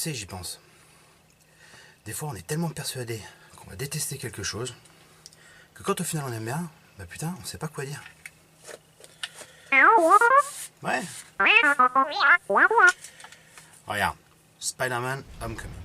sais, j'y pense. Des fois, on est tellement persuadé qu'on va détester quelque chose que quand au final on aime bien, bah putain, on sait pas quoi dire. Ouais. Regarde, Spider-Man Homecoming.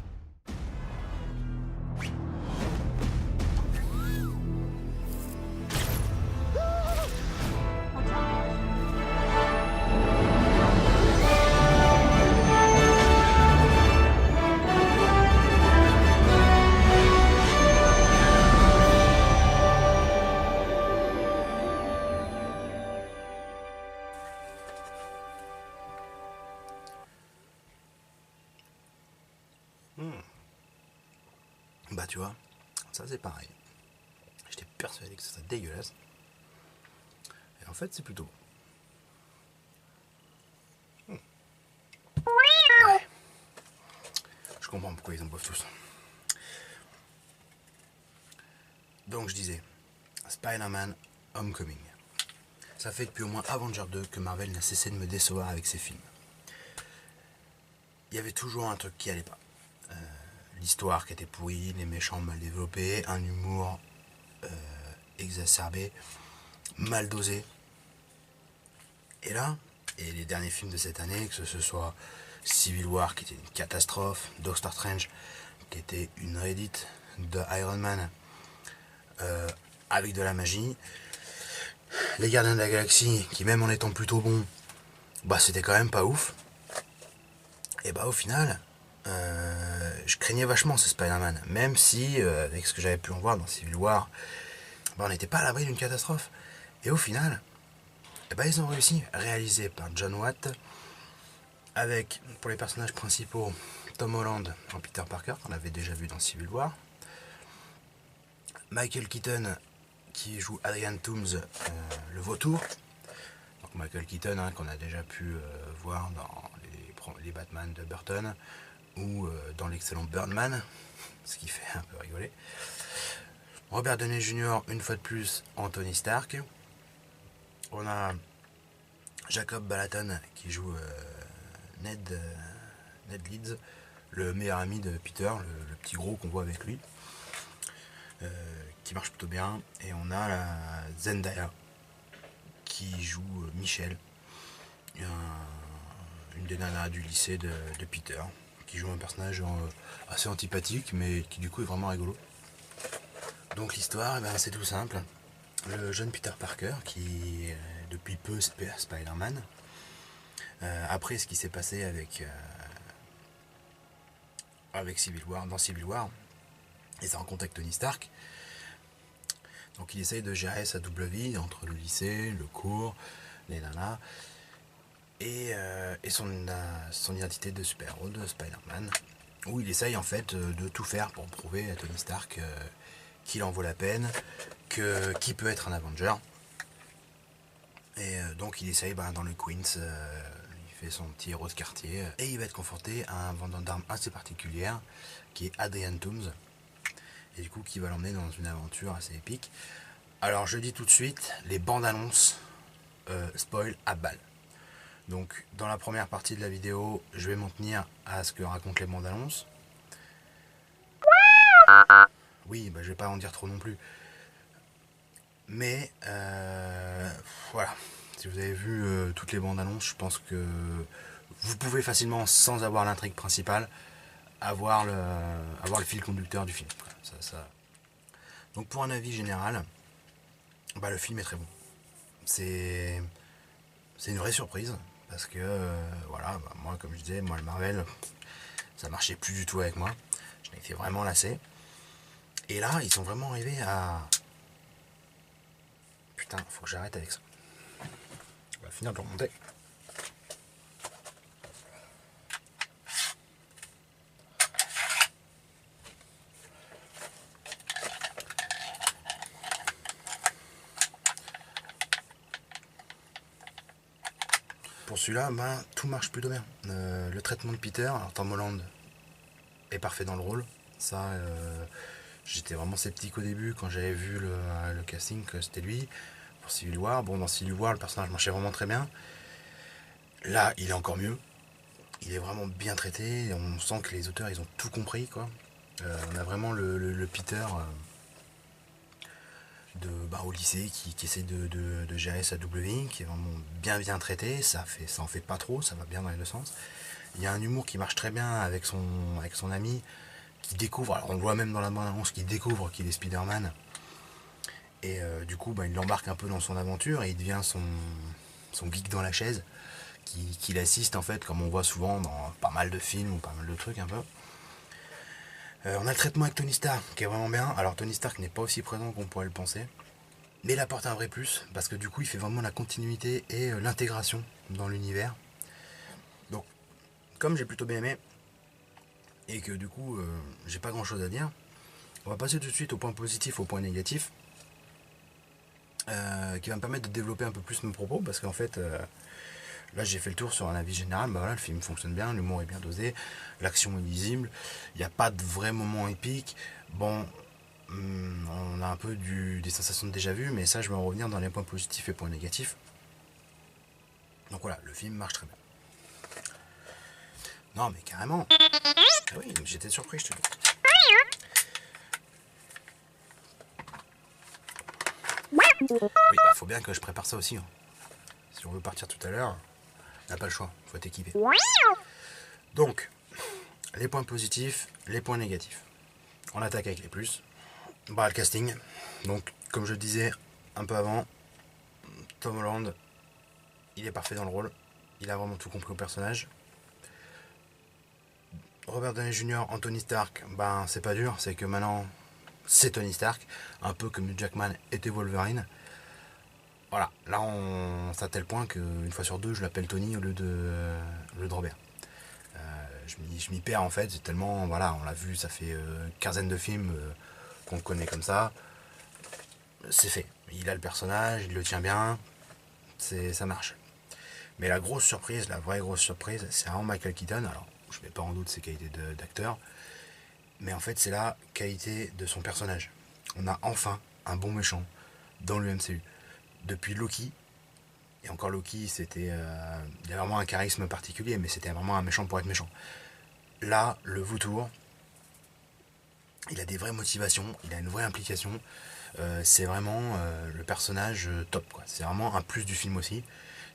Bah tu vois, ça c'est pareil. J'étais persuadé que ce serait dégueulasse. Et en fait c'est plutôt bon. Ouais. Je comprends pourquoi ils en boivent tous. Donc je disais, Spider-Man Homecoming. Ça fait depuis au moins Avengers 2 que Marvel n'a cessé de me décevoir avec ses films. Il y avait toujours un truc qui allait pas. L'histoire qui était pourrie, les méchants mal développés, un humour exacerbé, mal dosé. Et là, et les derniers films de cette année, que ce soit Civil War qui était une catastrophe, Doctor Strange qui était une réédite de Iron Man avec de la magie, les Gardiens de la Galaxie qui même en étant plutôt bons, bah c'était quand même pas ouf. Et bah au final, je craignais vachement ce Spider-Man, même si avec ce que j'avais pu en voir dans Civil War, bah, on n'était pas à l'abri d'une catastrophe. Et au final, et bah, ils ont réussi, réalisé par John Watt, avec pour les personnages principaux Tom Holland en Peter Parker, qu'on avait déjà vu dans Civil War, Michael Keaton qui joue Adrian Toomes, le vautour. Donc Michael Keaton, hein, qu'on a déjà pu voir dans les Batman de Burton ou dans l'excellent Birdman, ce qui fait un peu rigoler. Robert Downey Jr. une fois de plus en Tony Stark. On a Jacob Batalon qui joue Ned Leeds, le meilleur ami de Peter, le petit gros qu'on voit avec lui, qui marche plutôt bien. Et on a la Zendaya qui joue Michelle, une des nanas du lycée de Peter, qui joue un personnage assez antipathique mais qui du coup est vraiment rigolo. Donc l'histoire, c'est tout simple. Le jeune Peter Parker qui depuis peu Spider-Man, après ce qui s'est passé avec Civil War, dans Civil War, et ça rencontre avec Tony Stark. Donc il essaye de gérer sa double vie entre le lycée, le cours, les nanas et son identité de super-héros, de Spider-Man, où il essaye en fait de tout faire pour prouver à Tony Stark qu'il en vaut la peine, qu'il peut être un Avenger. Et donc il essaye dans le Queens, il fait son petit héros de quartier, et il va être confronté à un vendeur d'armes assez particulière, qui est Adrian Toomes, et du coup qui va l'emmener dans une aventure assez épique. Alors je dis tout de suite, les bandes annonces spoil à balle. Donc dans la première partie de la vidéo, je vais m'en tenir à ce que racontent les bandes annonces. Oui, je vais pas en dire trop non plus. Mais voilà, si vous avez vu toutes les bandes annonces, je pense que vous pouvez facilement, sans avoir l'intrigue principale, avoir le fil conducteur du film. Donc pour un avis général, le film est très bon. C'est une vraie surprise, parce que moi comme je disais, le Marvel, ça marchait plus du tout avec moi. J'en ai été vraiment lassé. Et là, ils sont vraiment arrivés à... Putain, faut que j'arrête avec ça. On va finir de remonter. Pour celui-là, tout marche plutôt bien. Le traitement de Peter, alors Tom Holland est parfait dans le rôle. Ça, j'étais vraiment sceptique au début quand j'avais vu le casting que c'était lui. Pour Civil War, dans Civil War, le personnage marchait vraiment très bien. Là, il est encore mieux. il est vraiment bien traité, on sent que les auteurs ils ont tout compris quoi. On a vraiment le Peter au lycée qui essaie de gérer sa double vie, qui est vraiment bien traité, ça en fait pas trop, ça va bien dans les deux sens. Il y a un humour qui marche très bien avec son ami, qui découvre, alors on le voit même dans la bande-annonce, qui découvre qu'il est Spider-Man, et du coup il l'embarque un peu dans son aventure, et il devient son geek dans la chaise, qui l'assiste en fait, comme on voit souvent dans pas mal de films ou pas mal de trucs un peu. On a le traitement avec Tony Stark qui est vraiment bien. Alors Tony Stark n'est pas aussi présent qu'on pourrait le penser, mais il apporte un vrai plus parce que du coup il fait vraiment la continuité et l'intégration dans l'univers. Donc comme j'ai plutôt bien aimé et que du coup j'ai pas grand chose à dire, on va passer tout de suite au point positif, au point négatif, qui va me permettre de développer un peu plus mes propos parce qu'en fait là j'ai fait le tour sur un avis général. Bah voilà, le film fonctionne bien, l'humour est bien dosé, l'action est lisible, il n'y a pas de vrai moment épique. Bon, on a un peu des sensations de déjà vu, mais ça je vais en revenir dans les points positifs et points négatifs. Donc voilà, le film marche très bien. Non mais carrément. Ah oui, j'étais surpris, je te dis. Oui, bah faut bien que je prépare ça aussi, hein. Si on veut partir tout à l'heure, on n'a pas le choix, faut être équipé. Donc, les points positifs, les points négatifs. On attaque avec les plus. Bah le casting. Donc, comme je le disais un peu avant, Tom Holland, il est parfait dans le rôle. Il a vraiment tout compris au personnage. Robert Downey Jr. en Tony Stark, ben c'est pas dur, c'est que maintenant c'est Tony Stark, un peu comme Hugh Jackman était Wolverine. Voilà, là c'est à tel point qu'une fois sur deux je l'appelle Tony au lieu de Robert. Je m'y perds en fait, c'est tellement, voilà, on l'a vu, ça fait quinzaine de films qu'on le connaît comme ça. C'est fait, il a le personnage, il le tient bien, ça marche. Mais la grosse surprise, la vraie grosse surprise, c'est vraiment Michael Keaton. Alors, je mets pas en doute ses qualités d'acteur, mais en fait, c'est la qualité de son personnage. On a enfin un bon méchant dans le MCU. Depuis Loki, et encore Loki, il a vraiment un charisme particulier, mais c'était vraiment un méchant pour être méchant. Là, le Vautour, il a des vraies motivations, il a une vraie implication. C'est vraiment le personnage top, quoi. C'est vraiment un plus du film aussi.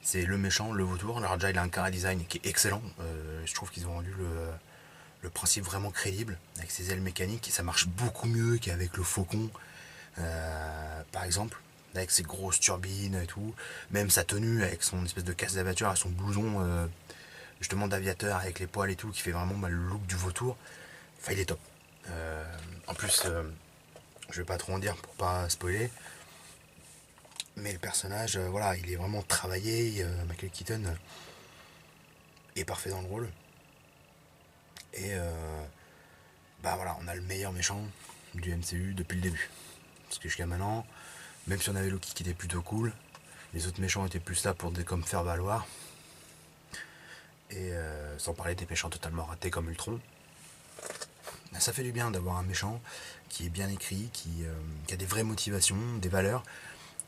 C'est le méchant, le Vautour. Alors déjà, il a un chara design qui est excellent. Je trouve qu'ils ont rendu le principe vraiment crédible avec ses ailes mécaniques. Ça marche beaucoup mieux qu'avec le Faucon, par exemple, avec ses grosses turbines et tout. Même sa tenue avec son espèce de casse d'aviateur et son blouson justement d'aviateur avec les poils et tout, qui fait vraiment le look du Vautour. Enfin, il est top. En plus, je vais pas trop en dire pour pas spoiler. Mais le personnage, voilà, il est vraiment travaillé. Michael Keaton est parfait dans le rôle. Et bah voilà, on a le meilleur méchant du MCU depuis le début. Parce que jusqu'à maintenant, même si on avait Loki qui était plutôt cool, les autres méchants étaient plus là pour comme faire valoir. Et sans parler des méchants totalement ratés comme Ultron. Ça fait du bien d'avoir un méchant qui est bien écrit, qui a des vraies motivations, des valeurs.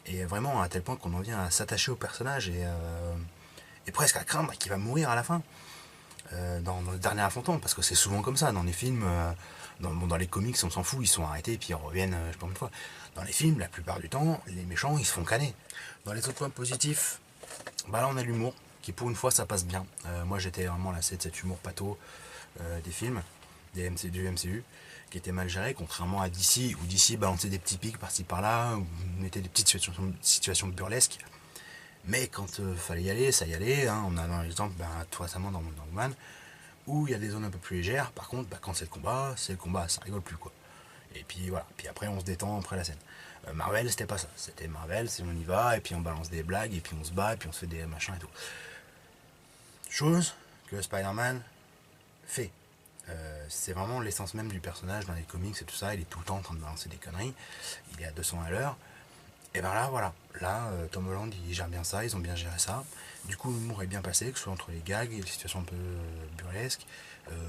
Et vraiment à tel point qu'on en vient à s'attacher au personnage et presque à craindre qu'il va mourir à la fin. Dans le dernier affrontement, parce que c'est souvent comme ça dans les films, dans les comics on s'en fout, ils sont arrêtés et puis ils reviennent je sais pas combien de fois. Dans les films, la plupart du temps, les méchants ils se font canner. Dans les autres points positifs, bah là on a l'humour, qui pour une fois ça passe bien. Moi j'étais vraiment lassé de cet humour pâteau des films, du MCU, qui était mal géré, contrairement à DC, où DC balançait des petits pics par-ci par-là, où on mettait des petites situations burlesques. Mais quand fallait y aller, ça y allait. Hein. On a un exemple tout récemment dans Woman, où il y a des zones un peu plus légères. Par contre, quand c'est le combat, ça rigole plus quoi. Et puis voilà, puis après on se détend après la scène. Marvel, c'était pas ça. C'était Marvel, c'est on y va, et puis on balance des blagues, et puis on se bat, et puis on se fait des machins et tout. Chose que Spider-Man fait. C'est vraiment l'essence même du personnage dans les comics et tout ça. Il est tout le temps en train de balancer des conneries. Il est à 200 à l'heure. Et ben là, voilà. Là, Tom Holland, il gère bien ça, ils ont bien géré ça. Du coup, l'humour est bien passé, que ce soit entre les gags et les situations un peu burlesques.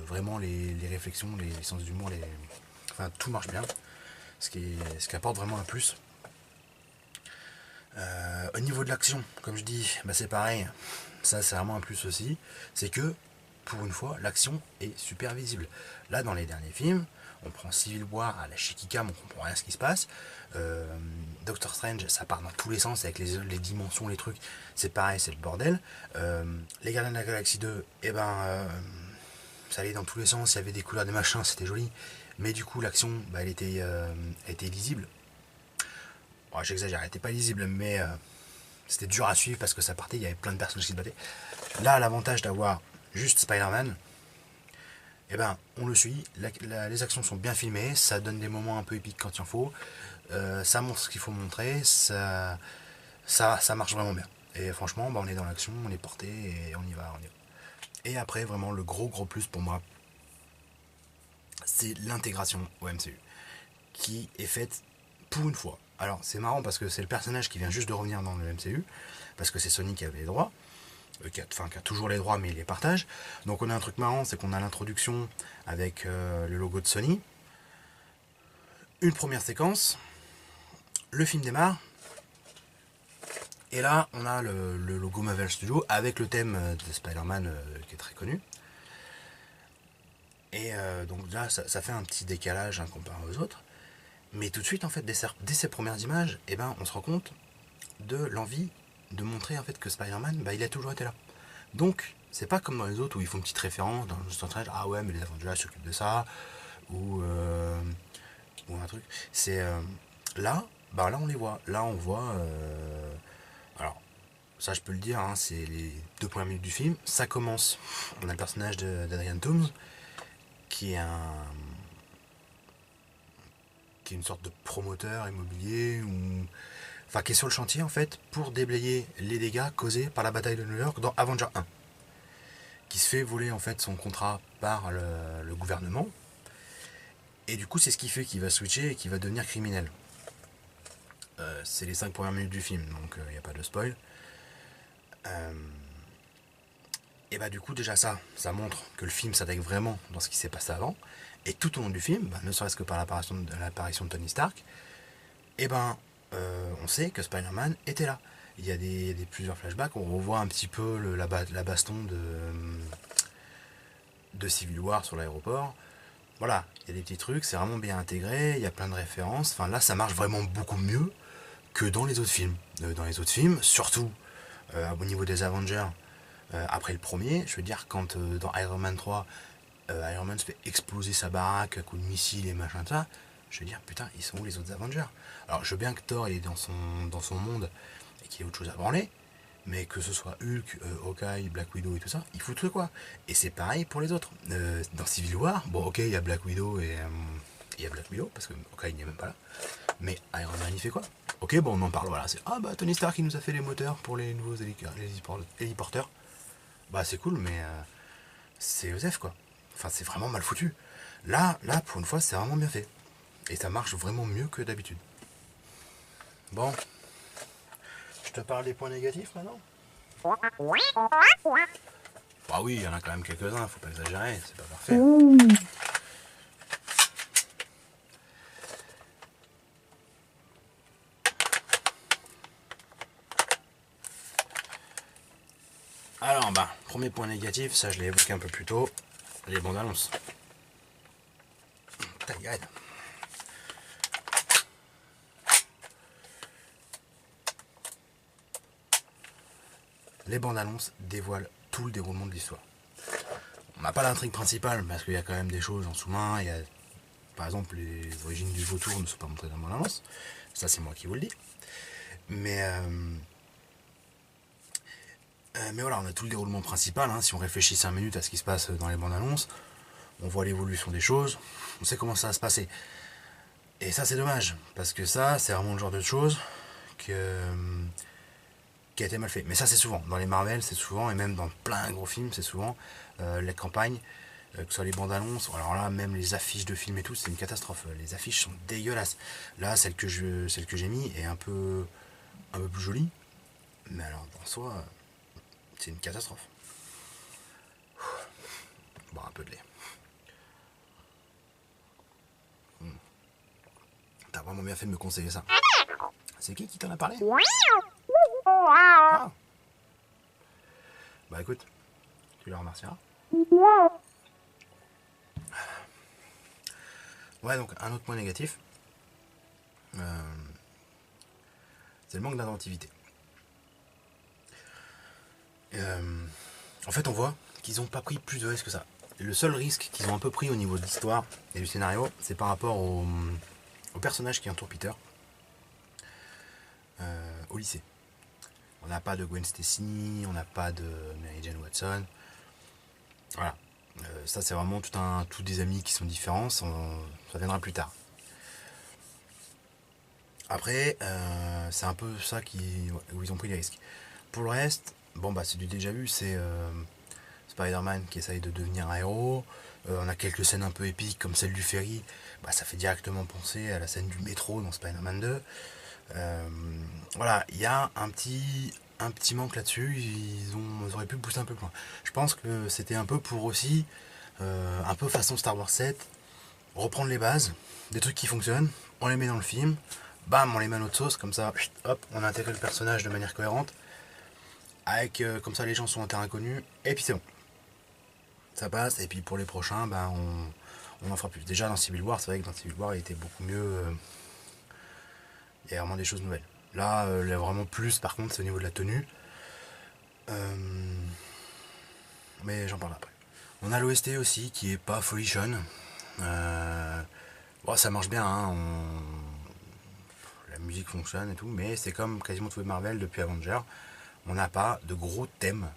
Vraiment, les réflexions, les sens d'humour, enfin, tout marche bien. Ce qui apporte vraiment un plus. Au niveau de l'action, comme je dis, bah, c'est pareil. Ça, c'est vraiment un plus aussi. C'est que pour une fois, l'action est super visible. Là, dans les derniers films, on prend Civil War à la Shikikam, on comprend rien à ce qui se passe. Doctor Strange, ça part dans tous les sens avec les dimensions, les trucs. C'est pareil, c'est le bordel. Les Gardiens de la Galaxie 2, eh ben, ça allait dans tous les sens, il y avait des couleurs, des machins, c'était joli. Mais du coup, l'action, bah, elle était lisible. Bon, j'exagère, elle était pas lisible, mais c'était dur à suivre parce que ça partait, il y avait plein de personnages qui se battaient. Là, l'avantage d'avoir juste Spider-Man, eh ben, on le suit, les actions sont bien filmées, ça donne des moments un peu épiques quand il en faut, ça montre ce qu'il faut montrer, ça marche vraiment bien. Et franchement, bah, on est dans l'action, on est porté et on y va. Et après, vraiment, le gros plus pour moi, c'est l'intégration au MCU, qui est faite pour une fois. Alors, c'est marrant parce que c'est le personnage qui vient juste de revenir dans le MCU, parce que c'est Sony qui avait les droits, qui a toujours les droits mais il les partage. Donc on a un truc marrant, c'est qu'on a l'introduction avec le logo de Sony, une première séquence, le film démarre, et là on a le logo Marvel Studios avec le thème de Spider-Man qui est très connu. Et donc là ça fait un petit décalage comparé aux autres. Mais tout de suite en fait dès ces premières images, eh ben, on se rend compte de l'envie de montrer en fait que Spider-Man, bah, il a toujours été là. Donc, c'est pas comme dans les autres où ils font une petite référence dans le Strange, ah ouais, mais les Avengers s'occupent de ça, ou un truc. C'est là, bah là on les voit. Là on voit. Alors, ça je peux le dire, hein, c'est les 2 premières minutes du film. Ça commence. On a le personnage d'Adrian Toomes, qui est une sorte de promoteur immobilier ou enfin qui est sur le chantier en fait pour déblayer les dégâts causés par la bataille de New York dans Avenger 1, qui se fait voler en fait son contrat par le gouvernement, et du coup c'est ce qui fait qu'il va switcher et qu'il va devenir criminel. C'est les 5 premières minutes du film, donc il n'y a pas de spoil. Et bah du coup déjà ça montre que le film s'attaque vraiment dans ce qui s'est passé avant, et tout au long du film, bah, ne serait-ce que par l'apparition de Tony Stark, et ben on sait que Spider-Man était là. Il y a plusieurs flashbacks, on revoit un petit peu la baston de Civil War sur l'aéroport. Voilà, il y a des petits trucs, c'est vraiment bien intégré, il y a plein de références. Enfin là, ça marche vraiment beaucoup mieux que dans les autres films. Dans les autres films, surtout au niveau des Avengers, après le premier, je veux dire, quand dans Iron Man 3, Iron Man se fait exploser sa baraque à coups de missiles et machin de ça, je veux dire, putain, ils sont où les autres Avengers? Alors, je veux bien que Thor il est dans son monde et qu'il y ait autre chose à branler, mais que ce soit Hulk, Hawkeye, Black Widow et tout ça, il foutent quoi. Et c'est pareil pour les autres. Dans Civil War, bon, ok, il y a Black Widow et il y a Black Widow, parce que Hawkeye n'est même pas là. Mais Iron Man, il fait quoi? Ok, bon, on en parle, voilà. C'est ah bah Tony Stark, il nous a fait les moteurs pour les nouveaux héliporteurs. Bah, c'est cool, mais c'est Joseph, quoi. Enfin, c'est vraiment mal foutu. Là, pour une fois, c'est vraiment bien fait. Et ça marche vraiment mieux que d'habitude. Bon. Je te parle des points négatifs maintenant? Bah oui, il y en a quand même quelques-uns, faut pas exagérer, c'est pas parfait. Alors bah, premier point négatif, ça je l'ai évoqué un peu plus tôt, les bandes annonces. Ta gueule. Les bandes annonces dévoilent tout le déroulement de l'histoire. On n'a pas l'intrigue principale parce qu'il y a quand même des choses en sous-main. Il y a, par exemple, les origines du vautour ne sont pas montrées dans la bande annonce. Ça, c'est moi qui vous le dis. Mais voilà, on a tout le déroulement principal. Hein. Si on réfléchit 5 minutes à ce qui se passe dans les bandes annonces, on voit l'évolution des choses, on sait comment ça va se passer. Et ça, c'est dommage parce que ça, c'est vraiment le genre de choses qui a été mal fait. Mais ça, c'est souvent. Dans les Marvel, c'est souvent, et même dans plein de gros films, c'est souvent les campagnes, que ce soit les bandes annonces. Alors là, même les affiches de films et tout, c'est une catastrophe. Les affiches sont dégueulasses. Là, celle que j'ai mis est un peu plus jolie. Mais alors, en soi, c'est une catastrophe. Bon, un peu de lait. T'as vraiment bien fait de me conseiller ça. C'est qui t'en a parlé? Ah. Bah écoute, tu le remercieras. Ouais, donc un autre point négatif, c'est le manque d'inventivité. En fait, on voit qu'ils n'ont pas pris plus de risques que ça. Le seul risque qu'ils ont un peu pris au niveau de l'histoire et du scénario, c'est par rapport au personnage qui entoure Peter au lycée. On n'a pas de Gwen Stacy, on n'a pas de Mary Jane Watson. Voilà. Ça, c'est vraiment tout des amis qui sont différents. Ça viendra plus tard. Après, c'est un peu ça où ils ont pris les risques. Pour le reste, bon bah c'est du déjà vu, c'est Spider-Man qui essaye de devenir un héros. On a quelques scènes un peu épiques comme celle du ferry. Bah, ça fait directement penser à la scène du métro dans Spider-Man 2. Voilà, il y a un petit manque là-dessus. Ils auraient pu pousser un peu plus loin. Je pense que c'était un peu pour aussi, un peu façon Star Wars 7, reprendre les bases, des trucs qui fonctionnent, on les met dans le film, bam, on les met à notre sauce, comme ça, hop, on intègre le personnage de manière cohérente, avec comme ça les gens sont en terrain connu, et puis c'est bon. Ça passe, et puis pour les prochains, ben on en fera plus. Déjà dans Civil War, c'est vrai que dans Civil War, il était beaucoup mieux. Il y a vraiment des choses nouvelles. Là, il y a vraiment plus, par contre, c'est au niveau de la tenue. Mais j'en parle après. On a l'OST aussi qui est pas folichonne. Bon, ça marche bien, hein, la musique fonctionne et tout, mais c'est comme quasiment tous les Marvel depuis Avengers. On n'a pas de gros thèmes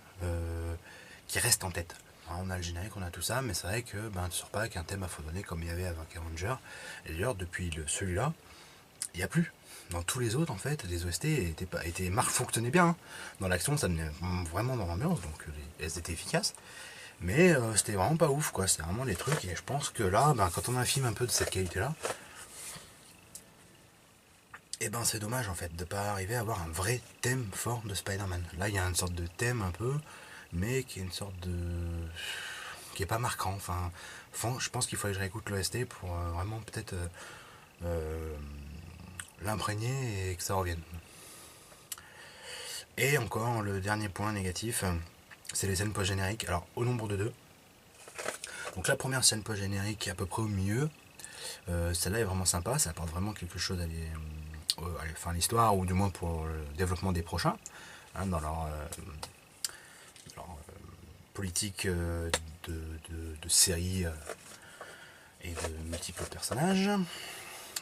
qui restent en tête. Alors, on a le générique, on a tout ça, mais c'est vrai que tu ne sors pas avec un thème affoisonné comme il y avait avec Avengers. Et d'ailleurs, depuis celui-là, il n'y a plus. Dans tous les autres, en fait, les OST fonctionnaient bien. Hein. Dans l'action, ça venait vraiment dans l'ambiance, donc elles étaient efficaces. Mais c'était vraiment pas ouf, quoi. C'était vraiment des trucs, et je pense que là, quand on a un film un peu de cette qualité-là, et c'est dommage, en fait, de pas arriver à avoir un vrai thème fort de Spider-Man. Là, il y a une sorte de thème un peu, mais qui est une sorte de... qui est pas marquant. Enfin, je pense qu'il faudrait que je réécoute l'OST pour vraiment peut-être l'imprégner et que ça revienne. Et encore, le dernier point négatif, c'est les scènes post-génériques. Alors, au nombre de 2. Donc la première scène post-générique est à peu près au milieu. Celle-là est vraiment sympa, ça apporte vraiment quelque chose à l'histoire, ou du moins pour le développement des prochains, hein, dans leur politique de série et de multiples personnages.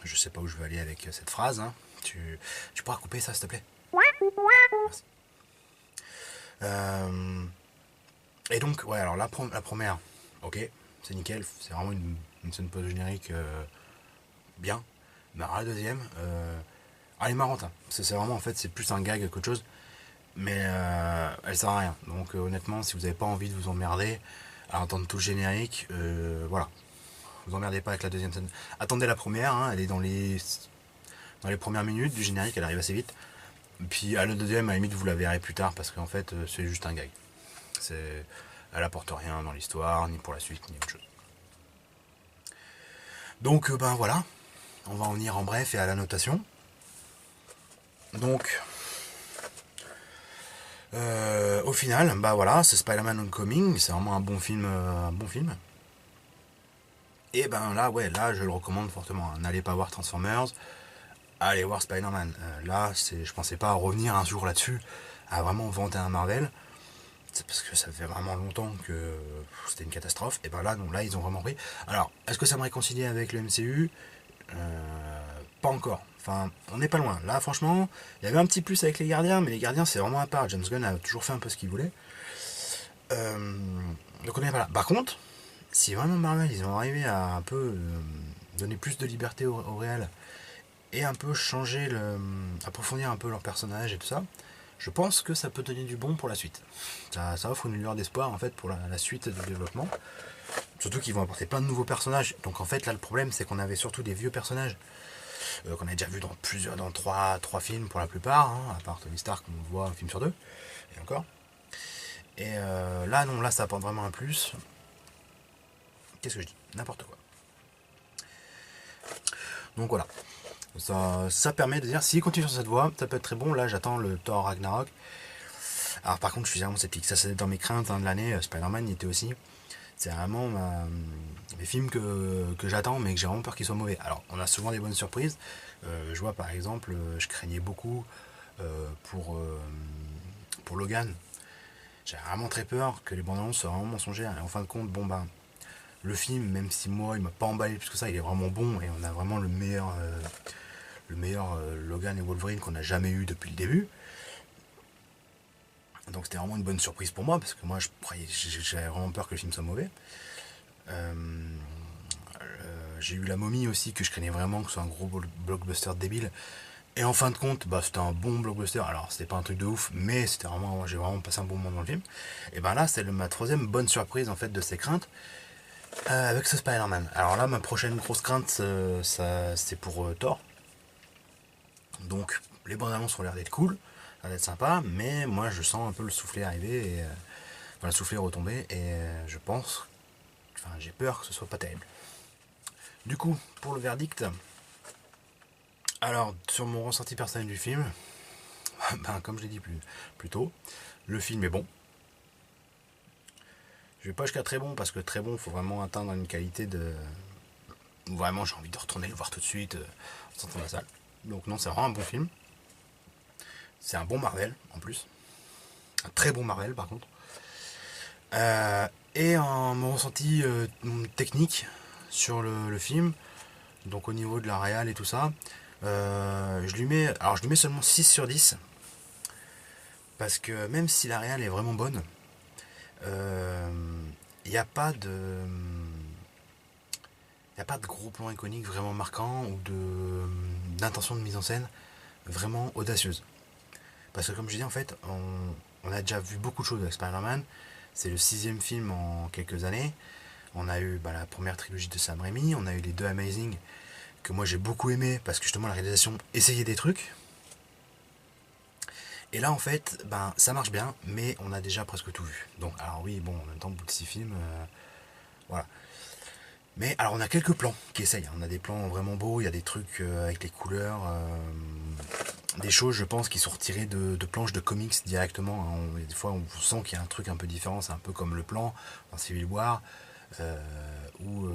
Je sais pas où je veux aller avec cette phrase. Hein. Tu pourras couper ça, s'il te plaît. Merci. Et donc, ouais, alors la première, ok, c'est nickel, c'est vraiment une scène post-générique bien. Mais alors la deuxième, elle est marrante. Hein. C'est vraiment, en fait, c'est plus un gag qu'autre chose. Mais elle sert à rien. Donc honnêtement, si vous n'avez pas envie de vous emmerder à entendre tout le générique, voilà. Vous emmerdez pas avec la deuxième scène. Attendez la première, hein, elle est dans les premières minutes du générique, elle arrive assez vite. Puis à la deuxième, à la limite, vous la verrez plus tard parce qu'en fait, c'est juste un gag. Elle apporte rien dans l'histoire, ni pour la suite, ni autre chose. Donc voilà, on va en venir en bref et à la notation. Donc, au final, voilà, c'est Spider-Man Homecoming, c'est vraiment un bon film, Et là, je le recommande fortement. N'allez pas voir Transformers, allez voir Spider-Man. Là, je pensais pas revenir un jour là-dessus, à vraiment vanter un Marvel. C'est parce que ça fait vraiment longtemps que c'était une catastrophe. Et là, non, là, ils ont vraiment pris. Alors, est-ce que ça me réconcilie avec le MCU? Pas encore. Enfin, on n'est pas loin. Là, franchement, il y avait un petit plus avec les gardiens, mais les gardiens, c'est vraiment à part. James Gunn a toujours fait un peu ce qu'il voulait. Donc on n'est pas là. Par contre, si vraiment Marvel, ils ont arrivé à un peu donner plus de liberté au réel et un peu changer, approfondir un peu leur personnage et tout ça, je pense que ça peut donner du bon pour la suite. Ça offre une lueur d'espoir en fait pour la suite du développement. Surtout qu'ils vont apporter plein de nouveaux personnages. Donc en fait là le problème c'est qu'on avait surtout des vieux personnages qu'on a déjà vu dans trois films pour la plupart, hein, à part Tony Stark qu'on voit un film sur deux, et encore. Et là non, là ça apporte vraiment un plus. Qu'est-ce que je dis? N'importe quoi. Donc voilà. Ça permet de dire, s'il continue sur cette voie, ça peut être très bon. Là j'attends le Thor Ragnarok. Alors par contre je suis vraiment sceptique, ça c'est dans mes craintes de l'année, Spider-Man y était aussi. C'est vraiment les films que j'attends, mais que j'ai vraiment peur qu'ils soient mauvais. Alors, on a souvent des bonnes surprises. Je vois par exemple, je craignais beaucoup euh, pour, euh, pour Logan. J'ai vraiment très peur que les bandes annonces soient vraiment mensongères. Et en fin de compte, bon ben, le film, même si moi il m'a pas emballé plus que ça, il est vraiment bon et on a vraiment le meilleur Logan et Wolverine qu'on a jamais eu depuis le début. Donc c'était vraiment une bonne surprise pour moi parce que moi j'avais vraiment peur que le film soit mauvais. Euh, j'ai eu La Momie aussi que je craignais vraiment que ce soit un gros blockbuster débile. Et en fin de compte, bah, c'était un bon blockbuster. Alors c'était pas un truc de ouf, mais c'était vraiment, j'ai vraiment passé un bon moment dans le film. Et ben là, c'est ma troisième bonne surprise en fait de ces craintes avec ce Spider-Man. Alors là, ma prochaine grosse crainte, c'est pour Thor. Donc les bandes annonces ont l'air d'être cool, ça d'être sympa, mais moi je sens un peu le soufflet arriver et enfin, le soufflet retomber et je pense, enfin j'ai peur que ce soit pas terrible. Du coup, pour le verdict, alors sur mon ressenti personnel du film, ben, comme je l'ai dit plus tôt, le film est bon. Je vais pas jusqu'à très bon parce que très bon, il faut vraiment atteindre une qualité de. Vraiment, j'ai envie de retourner le voir tout de suite en sortant de la salle. Donc, non, c'est vraiment un bon film. C'est un bon Marvel en plus. Un très bon Marvel par contre. Et en mon ressenti technique sur le film, donc au niveau de la réal et tout ça, je lui mets seulement 6 sur 10 parce que même si la réal est vraiment bonne, il n'y a pas de. Il n'y a pas de gros plan iconique vraiment marquant ou d'intention de mise en scène vraiment audacieuse. Parce que comme je dis en fait, on a déjà vu beaucoup de choses avec Spider-Man. C'est le sixième film en quelques années. On a eu la première trilogie de Sam Raimi, on a eu les deux Amazing que moi j'ai beaucoup aimé parce que justement la réalisation essayait des trucs. Et là en fait, ça marche bien, mais on a déjà presque tout vu. Donc alors oui, bon, en même temps, au bout de six films, voilà. Mais alors on a quelques plans qui essayent. On a des plans vraiment beaux, il y a des trucs avec les couleurs, des choses je pense qui sont retirées de planches de comics directement. Hein. Des fois on sent qu'il y a un truc un peu différent, c'est un peu comme le plan dans Civil War. Où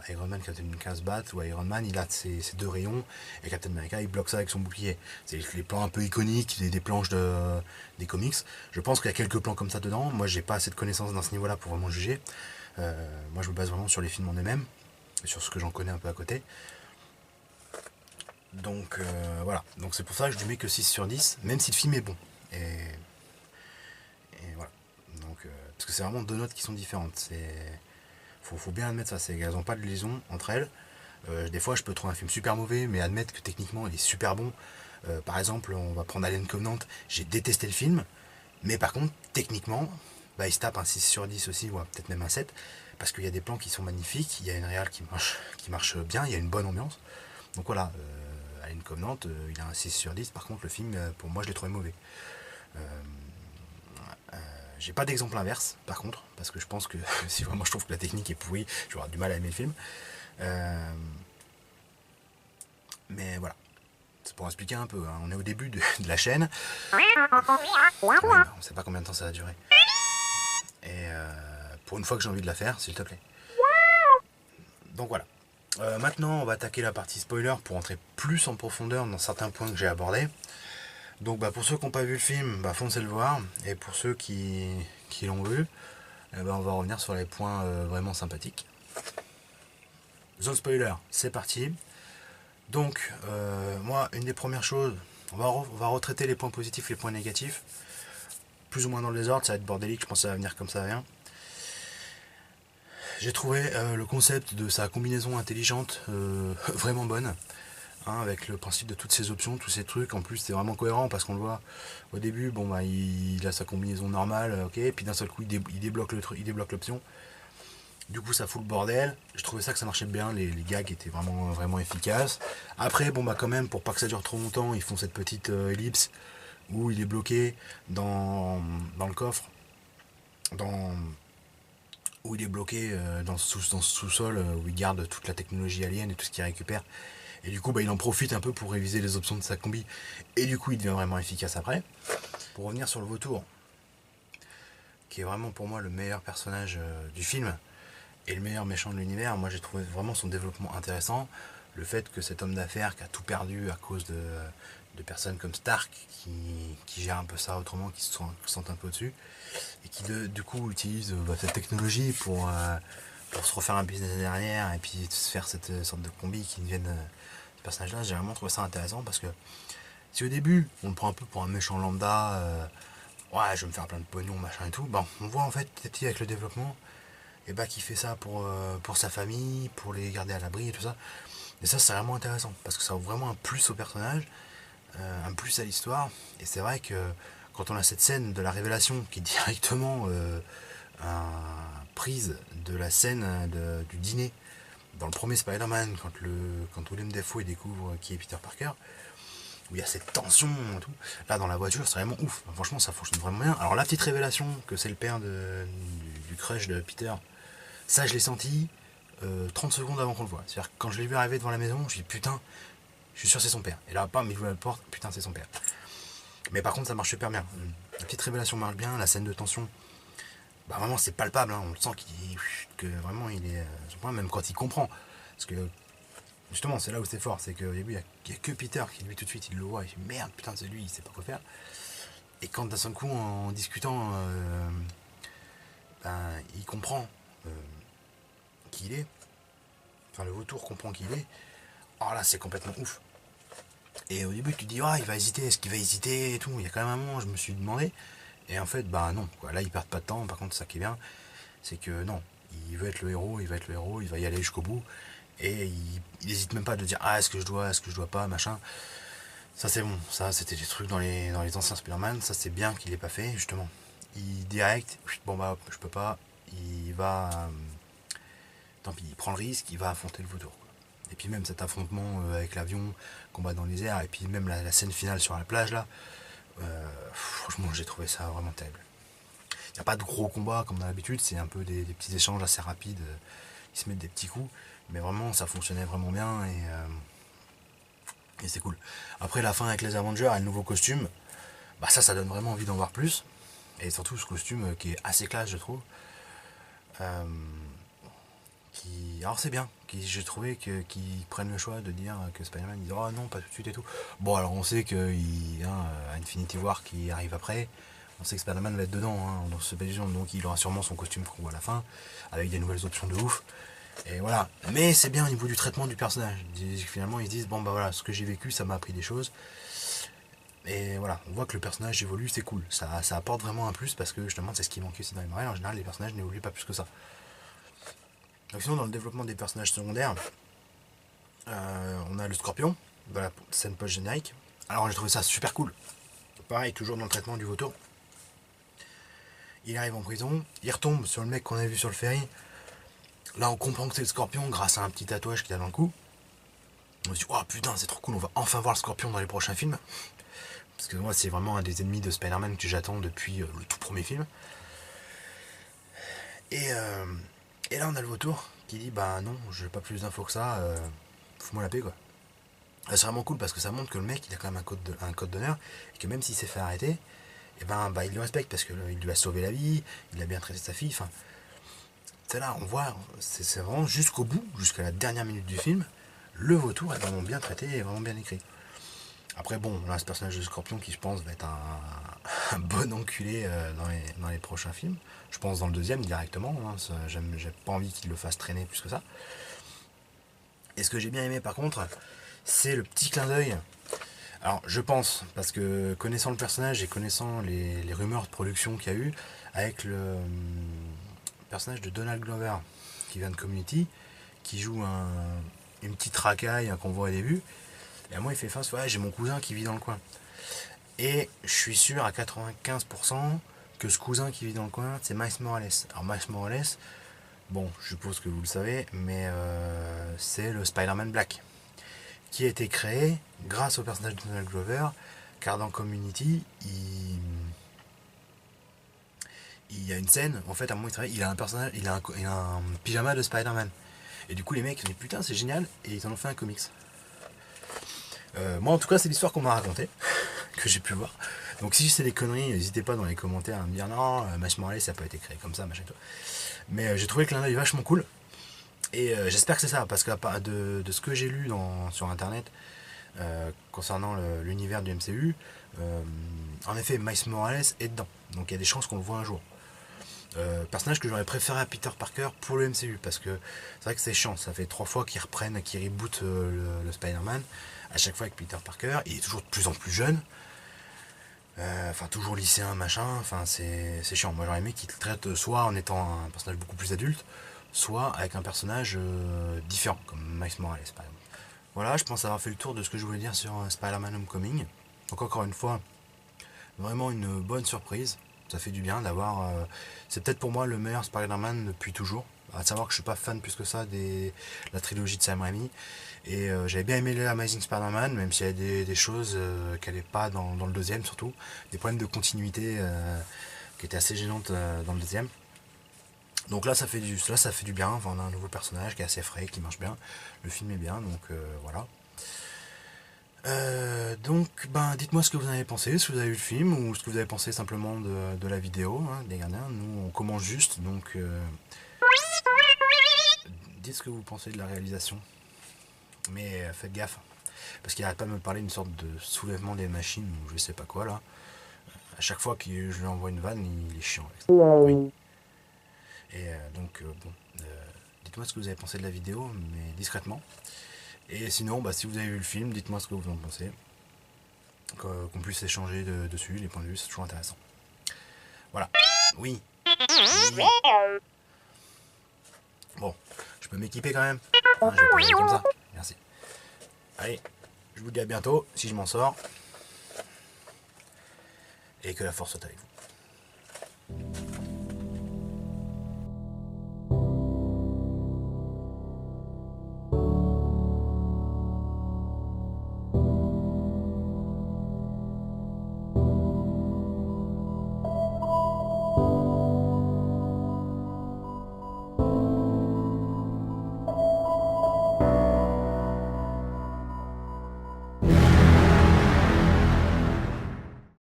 Iron Man, Captain America se battent, où Iron Man il a ses deux rayons et Captain America il bloque ça avec son bouclier. C'est les plans un peu iconiques des planches des comics. Je pense qu'il y a quelques plans comme ça dedans. Moi j'ai pas assez de connaissances dans ce niveau là pour vraiment juger. Moi je me base vraiment sur les films en eux-mêmes, sur ce que j'en connais un peu à côté. Donc voilà, donc c'est pour ça que je lui mets que 6 sur 10, même si le film est bon. Et voilà. Donc, parce que c'est vraiment deux notes qui sont différentes. Faut bien admettre ça, elles n'ont pas de liaison entre elles. Des fois je peux trouver un film super mauvais, mais admettre que techniquement il est super bon. Par exemple, on va prendre Alien Covenant, j'ai détesté le film, mais par contre, techniquement, il se tape un 6 sur 10 aussi, ou peut-être même un 7, parce qu'il y a des plans qui sont magnifiques, il y a une réal qui marche bien, il y a une bonne ambiance. Donc voilà, Alien Covenant, il a un 6 sur 10, par contre le film, pour moi je l'ai trouvé mauvais. Euh, j'ai pas d'exemple inverse, par contre, parce que je pense que si vraiment je trouve que la technique est pourrie, je vais avoir du mal à aimer le film. Mais voilà, c'est pour expliquer un peu, hein. On est au début de la chaîne. Oui, on sait pas combien de temps ça va durer. Et pour une fois que j'ai envie de la faire, s'il te plaît. Donc voilà. Maintenant, on va attaquer la partie spoiler pour entrer plus en profondeur dans certains points que j'ai abordés. Donc pour ceux qui n'ont pas vu le film, foncez le voir. Et pour ceux qui l'ont vu, on va revenir sur les points vraiment sympathiques. Zone spoiler, c'est parti. Donc, moi, une des premières choses, on va retraiter les points positifs, les points négatifs. Plus ou moins dans le désordre, ça va être bordélique, je pense que ça va venir comme ça vient. J'ai trouvé le concept de sa combinaison intelligente vraiment bonne. Hein, avec le principe de toutes ces options, tous ces trucs. En plus, c'est vraiment cohérent parce qu'on le voit au début. Bon, il a sa combinaison normale, ok. Et puis d'un seul coup, il débloque il débloque l'option. Du coup, ça fout le bordel. Je trouvais ça que ça marchait bien. Les gags étaient vraiment, vraiment efficaces. Après, quand même, pour pas que ça dure trop longtemps, ils font cette petite ellipse où il est bloqué dans le coffre, où il est bloqué dans ce sous-sol où il garde toute la technologie alien et tout ce qu'il récupère. Et du coup, il en profite un peu pour réviser les options de sa combi. Et du coup, il devient vraiment efficace après. Pour revenir sur le vautour, qui est vraiment pour moi le meilleur personnage du film, est le meilleur méchant de l'univers. Moi j'ai trouvé vraiment son développement intéressant. Le fait que cet homme d'affaires qui a tout perdu à cause de personnes comme Stark qui gèrent un peu ça autrement, qui se sentent un peu au-dessus, et qui du coup utilise cette technologie pour se refaire un business derrière et puis se faire cette sorte de combi qui deviennent ce personnage-là. J'ai vraiment trouvé ça intéressant parce que si au début on le prend un peu pour un méchant lambda, ouais je vais me faire plein de pognon machin et tout, bon on voit en fait petit à petit avec le développement et bah qu'il fait ça pour sa famille, pour les garder à l'abri et tout ça. Et ça c'est vraiment intéressant parce que ça ouvre vraiment un plus au personnage, un plus à l'histoire. Et c'est vrai que quand on a cette scène de la révélation qui est directement prise de la scène du dîner dans le premier Spider-Man, quand William Dafoe découvre qui est Peter Parker, où il y a cette tension et tout, là dans la voiture c'est vraiment ouf. Franchement ça fonctionne vraiment bien. Alors la petite révélation que c'est le père du crush de Peter, ça je l'ai senti 30 secondes avant qu'on le voit. C'est-à-dire que quand je l'ai vu arriver devant la maison, je me dis putain, je suis sûr c'est son père. Et là, bam, il ouvre la porte, putain c'est son père. Mais par contre ça marche super bien. La petite révélation marche bien, la scène de tension, bah vraiment c'est palpable, hein. On le sent que vraiment il est son point, même quand il comprend. Parce que justement c'est là où c'est fort, c'est qu'au début il n'y a que Peter qui lui tout de suite il le voit, il dit merde putain c'est lui, il sait pas quoi faire. Et quand d'un seul coup en discutant, ben, il comprend qui il est, enfin le vautour comprend qui il est, alors là c'est complètement ouf. Et au début tu te dis il va hésiter, est-ce qu'il va hésiter et tout, il y a quand même un moment je me suis demandé. Et en fait bah non, quoi. Là ils perdent pas de temps, par contre ça qui est bien, c'est que non, il veut être le héros, il va y aller jusqu'au bout. Et il n'hésite même pas de dire est-ce que je dois pas, machin. Ça c'est bon, ça c'était des trucs dans les anciens Spider-Man, ça c'est bien qu'il ait pas fait justement. Il direct, bon bah je peux pas, il va, tant pis, il prend le risque, il va affronter le vautour. Et puis même cet affrontement avec l'avion, combat dans les airs, et puis même la scène finale sur la plage là, franchement j'ai trouvé ça vraiment terrible. Il n'y a pas de gros combats comme d'habitude, c'est un peu des petits échanges assez rapides, ils se mettent des petits coups, mais vraiment ça fonctionnait vraiment bien et c'est cool. Après la fin avec les Avengers et le nouveau costume, bah ça donne vraiment envie d'en voir plus. Et surtout ce costume qui est assez classe je trouve. Euh, alors c'est bien, j'ai trouvé qu'ils prennent le choix de dire que Spider-Man dit oh non pas tout de suite et tout. Bon alors on sait que Infinity War qui arrive après, on sait que Spider-Man va être dedans dans ce bêtise, donc il aura sûrement son costume qu'on voit à la fin, avec des nouvelles options de ouf. Et voilà. Mais c'est bien au niveau du traitement du personnage. Finalement ils se disent bon bah voilà, ce que j'ai vécu ça m'a appris des choses. Et voilà, on voit que le personnage évolue, c'est cool. Ça apporte vraiment un plus parce que justement c'est ce qui manquait aussi dans les Marvel. En général les personnages n'évoluent pas plus que ça. Donc sinon dans le développement des personnages secondaires, on a le Scorpion, dans la scène post-générique. Alors j'ai trouvé ça super cool. Pareil, toujours dans le traitement du vautour. Il arrive en prison, il retombe sur le mec qu'on a vu sur le ferry. Là on comprend que c'est le Scorpion grâce à un petit tatouage qu'il a dans le cou. On se dit oh putain c'est trop cool, on va enfin voir le Scorpion dans les prochains films. Parce que moi c'est vraiment un des ennemis de Spider-Man que j'attends depuis le tout premier film. Et là on a le vautour qui dit bah non, je veux pas plus d'infos que ça, fous-moi la paix quoi. C'est vraiment cool parce que ça montre que le mec il a quand même un code d'honneur et que même s'il s'est fait arrêter, et ben bah il le respecte parce qu'il lui a sauvé la vie, il a bien traité sa fille, enfin. C'est là, on voit, c'est vraiment jusqu'au bout, jusqu'à la dernière minute du film, le vautour est vraiment bien traité et vraiment bien écrit. Après bon, là ce personnage de Scorpion qui je pense va être un bon enculé dans les prochains films. Je pense dans le deuxième directement, j'ai pas envie qu'il le fasse traîner plus que ça. Et ce que j'ai bien aimé par contre, c'est le petit clin d'œil. Alors je pense, parce que connaissant le personnage et connaissant les rumeurs de production qu'il y a eu, avec le personnage de Donald Glover qui vient de Community, qui joue une petite racaille qu'on voit au début, et à moi il fait face, ouais j'ai mon cousin qui vit dans le coin. Et je suis sûr à 95% que ce cousin qui vit dans le coin, c'est Miles Morales. Alors Miles Morales, bon, je suppose que vous le savez, mais c'est le Spider-Man Black, qui a été créé grâce au personnage de Donald Glover, car dans Community, il y a une scène, en fait, à un moment il a un personnage, il a un pyjama de Spider-Man. Et du coup, les mecs se disent putain, c'est génial, et ils en ont fait un comics. Moi, en tout cas, c'est l'histoire qu'on m'a racontée, que j'ai pu voir. Donc si c'est des conneries, n'hésitez pas dans les commentaires à me dire non, Miles Morales ça n'a pas été créé comme ça, machin tout. Mais j'ai trouvé le clin d'œil vachement cool. Et j'espère que c'est ça, parce que de ce que j'ai lu sur internet concernant l'univers du MCU, en effet Miles Morales est dedans. Donc il y a des chances qu'on le voit un jour. Personnage que j'aurais préféré à Peter Parker pour le MCU, parce que c'est vrai que c'est chiant, ça fait 3 fois qu'ils reprennent, qu'ils rebootent le Spider-Man, à chaque fois avec Peter Parker, il est toujours de plus en plus jeune, enfin toujours lycéen machin, enfin c'est chiant. Moi j'aurais aimé qu'il traite soit en étant un personnage beaucoup plus adulte, soit avec un personnage différent, comme Miles Morales par exemple. Voilà, je pense avoir fait le tour de ce que je voulais dire sur Spider-Man Homecoming. Donc encore une fois, vraiment une bonne surprise. Ça fait du bien d'avoir. C'est peut-être pour moi le meilleur Spider-Man depuis toujours. À savoir que je suis pas fan plus que ça de la trilogie de Sam Raimi. Et j'avais bien aimé l'Amazing Spider-Man, même s'il y a des choses qui n'allaient pas dans le deuxième surtout. Des problèmes de continuité qui étaient assez gênantes dans le deuxième. Donc là ça fait du bien. Enfin, on a un nouveau personnage qui est assez frais, qui marche bien. Le film est bien, donc voilà. Donc, ben, dites-moi ce que vous en avez pensé, si vous avez vu le film ou ce que vous avez pensé simplement de la vidéo des gardiens. Nous, on commence juste, donc dites ce que vous pensez de la réalisation. Mais faites gaffe, parce qu'il arrête pas de me parler d'une sorte de soulèvement des machines ou je sais pas quoi là. À chaque fois que je lui envoie une vanne, il est chiant avec ça. Oui. Et donc, bon, dites-moi ce que vous avez pensé de la vidéo, mais discrètement. Et sinon, bah, si vous avez vu le film, dites-moi ce que vous en pensez. Qu'on puisse échanger dessus, les points de vue, c'est toujours intéressant. Voilà. Oui. Oui. Bon, je peux m'équiper quand même. Hein, je vais pas aller comme ça. Merci. Allez, je vous dis à bientôt, si je m'en sors. Et que la force soit avec vous.